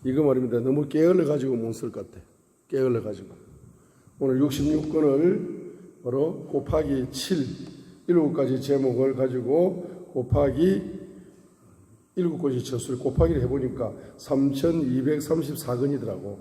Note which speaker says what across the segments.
Speaker 1: 이거 말입니다. 너무 게을러 가지고 못 쓸 것 같아. 게을러 가지고. 오늘 66권을 바로 곱하기 7, 7가지 제목을 가지고 곱하기 7가지 처수를 곱하기를 해보니까 3234권이더라고.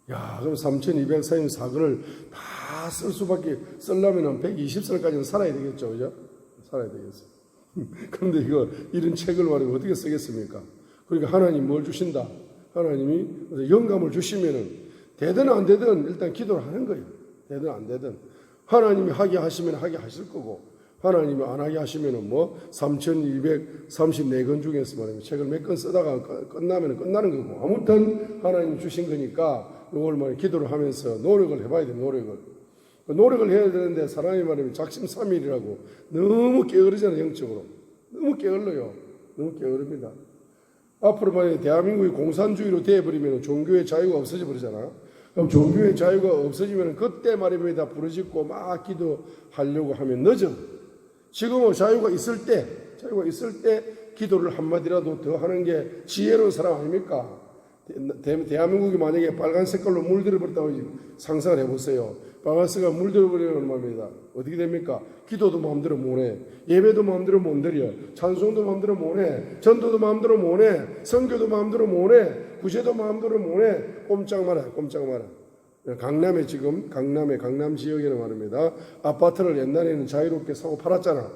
Speaker 1: 야, 그럼 3234권을 다 쓸 수밖에, 쓰려면 120살까지는 살아야 되겠죠. 그죠? 살아야 되겠어. 그런데 이런 책을 말하면 어떻게 쓰겠습니까? 그러니까 하나님 뭘 주신다? 하나님이 영감을 주시면은 되든 안 되든 일단 기도를 하는 거예요. 되든 안 되든. 하나님이 하게 하시면 하게 하실 거고, 하나님이 안 하게 하시면은 3234권 중에서 말하면 책을 몇 권 쓰다가 끝나면 끝나는 거고, 아무튼 하나님 주신 거니까 이걸 말해 기도를 하면서 노력을 해봐야 돼. 노력을 해야 되는데 사람이 말하면 작심삼일이라고 너무 게으르잖아요. 영적으로 너무 게을러요. 너무 게으릅니다. 앞으로 만약에 대한민국이 공산주의로 되어버리면 종교의 자유가 없어져 버리잖아. 그럼 종교의 자유가 없어지면 그때 말입니다. 부르짖고 막 기도하려고 하면 늦어. 지금은 자유가 있을 때 기도를 한마디라도 더 하는 게 지혜로운 사람 아닙니까? 대한민국이 만약에 빨간 색깔로 물들어 버렸다고 상상을 해보세요. 빨간색깔 물들어 버리는 말입니다. 어떻게 됩니까? 기도도 마음대로 못해, 예배도 마음대로 못 드려, 찬송도 마음대로 못해, 전도도 마음대로 못해, 선교도 마음대로 못해, 구제도 마음대로 못해. 꼼짝 마라. 강남 지역에는 말입니다. 아파트를 옛날에는 자유롭게 사고 팔았잖아.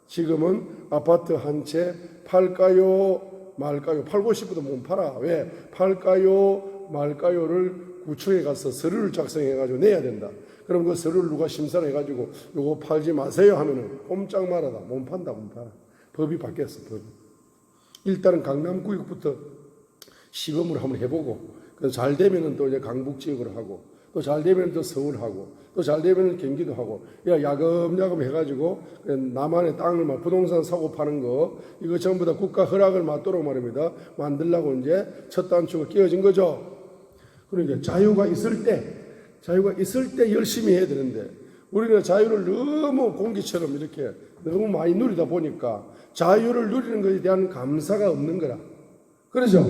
Speaker 1: 지금은 아파트 한 채 팔까요 말까요? 팔고 싶어도 못 팔아. 왜? 팔까요 말까요를 구청에 가서 서류를 작성해가지고 내야 된다. 그럼 그 서류를 누가 심사를 해가지고 요거 팔지 마세요 하면은 꼼짝 말아다. 못 판다. 법이 바뀌었어. 법이. 일단은 강남구역부터 시범을 한번 해보고, 그래서 잘 되면은 또 이제 강북 지역으로 하고, 또 잘 되면 또 서울하고, 또 잘 되면 경기도 하고, 야금야금 해가지고 남한의 땅을 막 부동산 사고 파는 거 이거 전부 다 국가 허락을 받도록 말입니다. 만들려고 이제 첫 단추가 끼워진 거죠. 그러니까 자유가 있을 때 열심히 해야 되는데 우리는 자유를 너무 공기처럼 이렇게 너무 많이 누리다 보니까 자유를 누리는 것에 대한 감사가 없는 거라. 그러죠?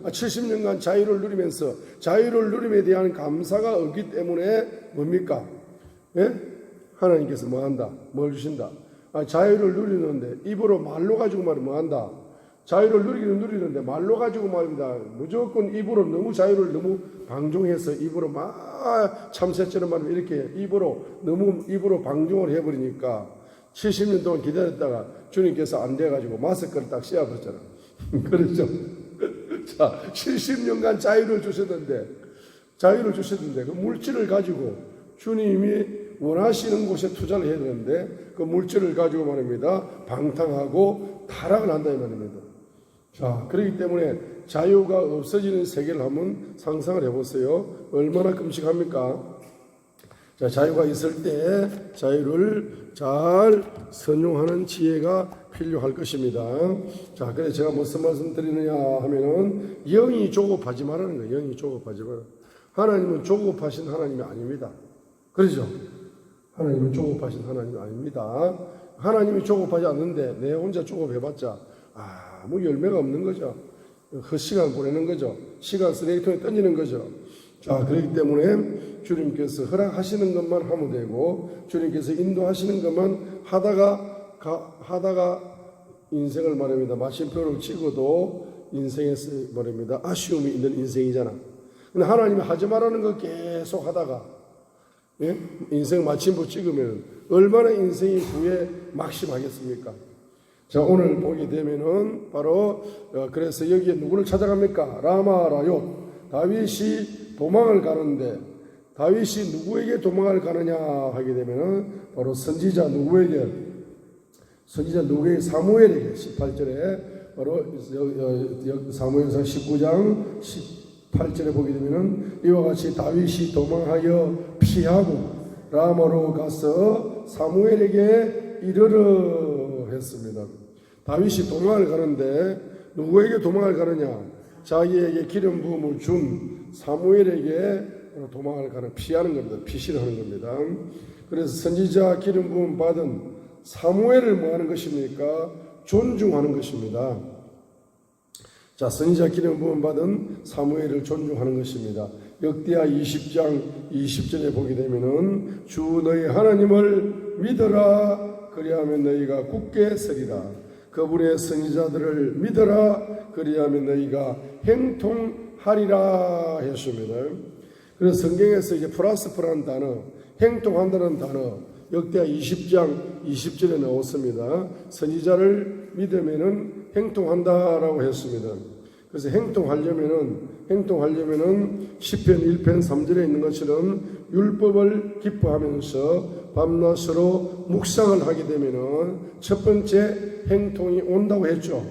Speaker 1: 70년간 자유를 누리면서 자유를 누림에 대한 감사가 없기 때문에 뭡니까? 예? 하나님께서 뭐 한다? 뭘 주신다? 자유를 누리는데 입으로 말로 가지고 말하면 뭐 한다? 자유를 누리는데 말로 가지고 말입니다. 무조건 입으로 너무 자유를 너무 방종해서 입으로 막 참새처럼 말하면 이렇게 입으로 방종을 해버리니까 70년 동안 기다렸다가 주님께서 안 돼가지고 마스크를 딱 씌워버렸잖아. 그렇죠? 자, 70년간 자유를 주셨는데 그 물질을 가지고 주님이 원하시는 곳에 투자를 해야 되는데 그 물질을 가지고 말입니다. 방탕하고 타락을 한다 이 말입니다. 자, 그렇기 때문에 자유가 없어지는 세계를 한번 상상을 해보세요. 얼마나 끔찍합니까? 자, 자유가 있을 때 자유를 잘 선용하는 지혜가 필요할 것입니다. 자, 그래서 제가 무슨 말씀 드리느냐 하면은 영이 조급하지 말라는 거예요. 영이 조급하지 마라. 하나님은 조급하신 하나님이 아닙니다. 그렇죠? 하나님은 조급하신 하나님이 아닙니다. 하나님이 조급하지 않는데 내 혼자 조급해봤자 아무 열매가 없는 거죠. 헛시간 보내는 거죠. 시간 쓰레기통에 던지는 거죠. 자, 그렇기 때문에 주님께서 허락하시는 것만 하면 되고 주님께서 인도하시는 것만 하다가 인생을 말합니다. 마침표를 찍어도 인생에서 말합니다. 아쉬움이 있는 인생이잖아. 근데 하나님이 하지 말라는 거 계속 하다가 인생 마침표 찍으면 얼마나 인생이 후에 막심하겠습니까? 자, 오늘 보게 되면은 바로 그래서 여기에 누구를 찾아갑니까? 라마라요. 다윗이 도망을 가는데 다윗이 누구에게 도망을 가느냐 하게 되면은 바로 선지자 누구에게 사무엘에게 18절에 바로 사무엘상 19장 18절에 보게 되면은 이와 같이 다윗이 도망하여 피하고 라마로 가서 사무엘에게 이르러 했습니다. 다윗이 도망을 가는데 누구에게 도망을 가느냐? 자기에게 기름 부음을 준 사무엘에게 도망을 가는, 피하는 겁니다. 피신을 하는 겁니다. 그래서 선지자 기름 부음 받은 사무엘을 뭐 하는 것입니까? 존중하는 것입니다. 자, 선지자 기름 부음 받은 사무엘을 존중하는 것입니다. 역대하 20장 20절에 보게 되면은 주 너희 하나님을 믿어라 그리하면 너희가 굳게 서리라. 그분의 선지자들을 믿어라 그리하면 너희가 행통하리라 했습니다. 그래서 성경에서 이제 프라스퍼라는 단어, 행통한다는 단어 역대하 20장 20절에 나왔습니다. 선지자를 믿으면은 행통한다라고 했습니다. 그래서 행통하려면은 시편 1편 3절에 있는 것처럼 율법을 기뻐하면서 밤낮으로 묵상을 하게 되면은 첫 번째 행통이 온다고 했죠.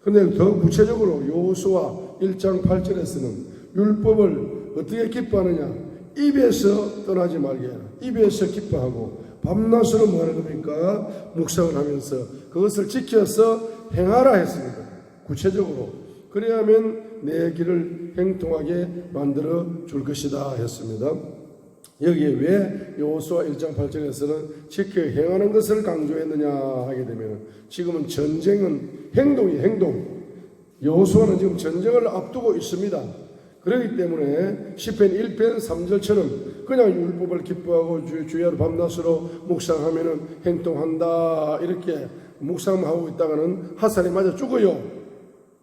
Speaker 1: 그런데 더 구체적으로 여호수아 1장 8절에서는 율법을 어떻게 기뻐하느냐? 입에서 떠나지 말게 해라. 입에서 기뻐하고 밤낮으로 뭐 하는 겁니까? 묵상을 하면서 그것을 지켜서 행하라 했습니다. 구체적으로. 그래야면 내 길을 행통하게 만들어 줄 것이다 했습니다. 여기에 왜 여호수아 1장 8절에서는 지켜 행하는 것을 강조했느냐 하게 되면 지금은 전쟁은 행동. 여호수아는 지금 전쟁을 앞두고 있습니다. 그렇기 때문에 시편 1편 3절처럼 그냥 율법을 기뻐하고 주야로 밤낮으로 묵상하면은 행동한다 이렇게 묵상하고 있다가는 화살이 맞아 죽어요.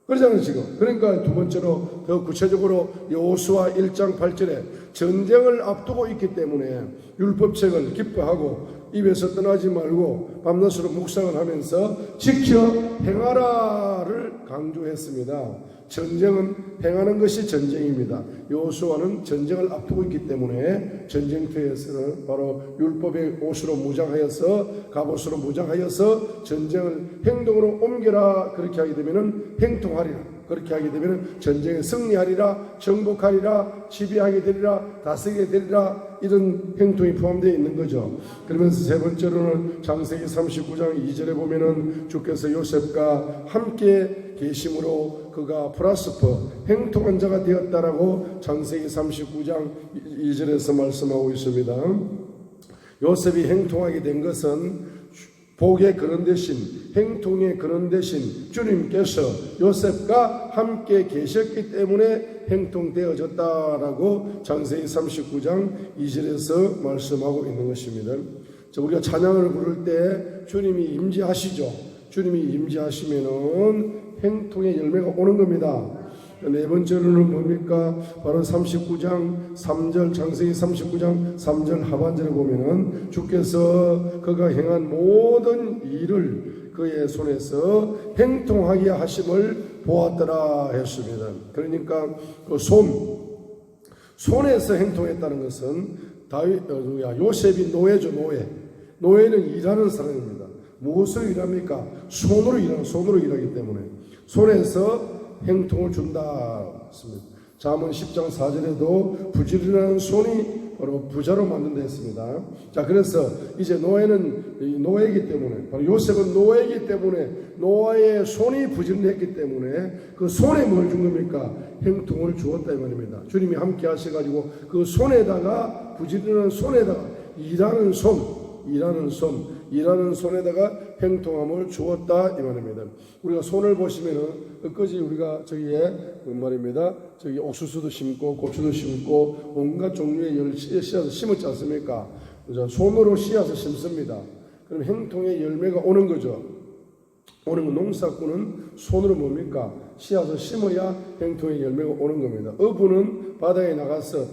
Speaker 1: 그러잖아요 지금. 그러니까 두 번째로 더 구체적으로 여호수아 1장 8절에 전쟁을 앞두고 있기 때문에 율법책을 기뻐하고 입에서 떠나지 말고 밤낮으로 묵상을 하면서 지켜 행하라를 강조했습니다. 전쟁은 행하는 것이 전쟁입니다. 여호수아는 전쟁을 앞두고 있기 때문에 전쟁터에서는 바로 율법의 옷으로 무장하여서 갑옷으로 무장하여서 전쟁을 행동으로 옮겨라. 그렇게 하게 되면은 행통하리라. 그렇게 하게 되면 전쟁에 승리하리라, 정복하리라, 지배하게 되리라, 다스리게 되리라 이런 행동이 포함되어 있는 거죠. 그러면서 세 번째로는 창세기 39장 2절에 보면은 주께서 요셉과 함께 계심으로 그가 프라스퍼 행통한 자가 되었다라고 창세기 39장 2절에서 말씀하고 있습니다. 요셉이 행통하게 된 것은 복의 근원 대신 행통의 근원 대신 주님께서 요셉과 함께 계셨기 때문에 행통되어졌다라고 창세기 39장 2절에서 말씀하고 있는 것입니다. 우리가 찬양을 부를 때 주님이 임재하시죠. 주님이 임재하시면은 행통의 열매가 오는 겁니다. 네 번째로는 뭡니까? 바로 39장 3절 창세기 39장 3절 하반절에 보면은 주께서 그가 행한 모든 일을 그의 손에서 행통하게 하심을 보았더라 했습니다. 그러니까 그 손에서 행통했다는 것은 요셉이 노예죠. 노예는 일하는 사람입니다. 무엇을 일합니까? 손으로 일하기 때문에 손에서 행통을 준다. 잠언 10장 4절에도 부지런한 손이 바로 부자로 만든다 했습니다. 자, 그래서 이제 노예는 노예이기 때문에 바로 요셉은 노예이기 때문에 노아의 손이 부지런했기 때문에 그 손에 뭘 준 겁니까? 행통을 주었다 이 말입니다. 주님이 함께 하셔가지고 그 손에다가 부지런한 손에다가 일하는 손에다가 행통함을 주었다 이 말입니다. 우리가 손을 보시면은 끝까지 우리가 저기에 말입니다. 저기 옥수수도 심고 고추도 심고 온갖 종류의 씨앗을 심었지 않습니까? 손으로 씨앗을 심습니다. 그럼 행통의 열매가 오는 거죠. 오는 농사꾼은 손으로 뭡니까? 씨앗을 심어야 행통의 열매가 오는 겁니다. 어부는 바다에 나가서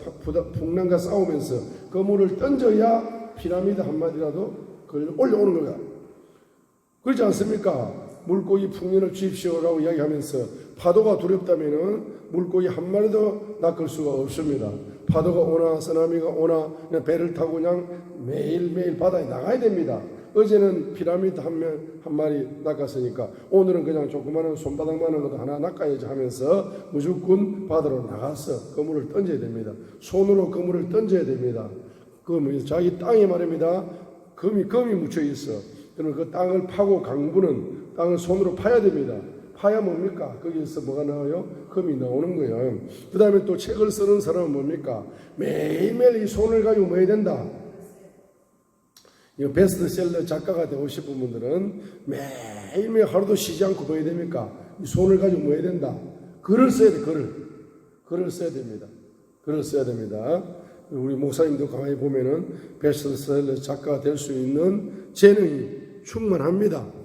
Speaker 1: 풍랑과 싸우면서 그물을 던져야 피라미드 한 마디라도 그걸 올려오는 거야. 그렇지 않습니까? 물고기 풍년을 주십시오라고 이야기하면서 파도가 두렵다면은 물고기 한 마리도 낚을 수가 없습니다. 파도가 오나 쓰나미가 오나 그냥 배를 타고 그냥 매일매일 바다에 나가야 됩니다. 어제는 피라미드 한 마리 낚았으니까 오늘은 그냥 조그마한 손바닥만한 것도 하나 낚아야지 하면서 무조건 바다로 나가서 그물을 던져야 됩니다. 손으로 그물을 던져야 됩니다. 그 자기 땅에 말입니다. 금이 묻혀 있어. 그러면 그 땅을 파고 강부는 땅을 손으로 파야 됩니다. 파야 뭡니까? 거기에서 뭐가 나와요? 금이 나오는 거예요. 그 다음에 또 책을 쓰는 사람은 뭡니까? 매일매일 이 손을 가지고 뭐 해야 된다? 이 베스트셀러 작가가 되고 싶은 분들은 매일매일 하루도 쉬지 않고 뭐 해야 됩니까? 이 손을 가지고 뭐 해야 된다? 글을 써야 돼, 글을 써야 됩니다. 글을 써야 됩니다. 우리 목사님도 가만히 보면은 베스트셀러 작가가 될 수 있는 재능이 충분합니다.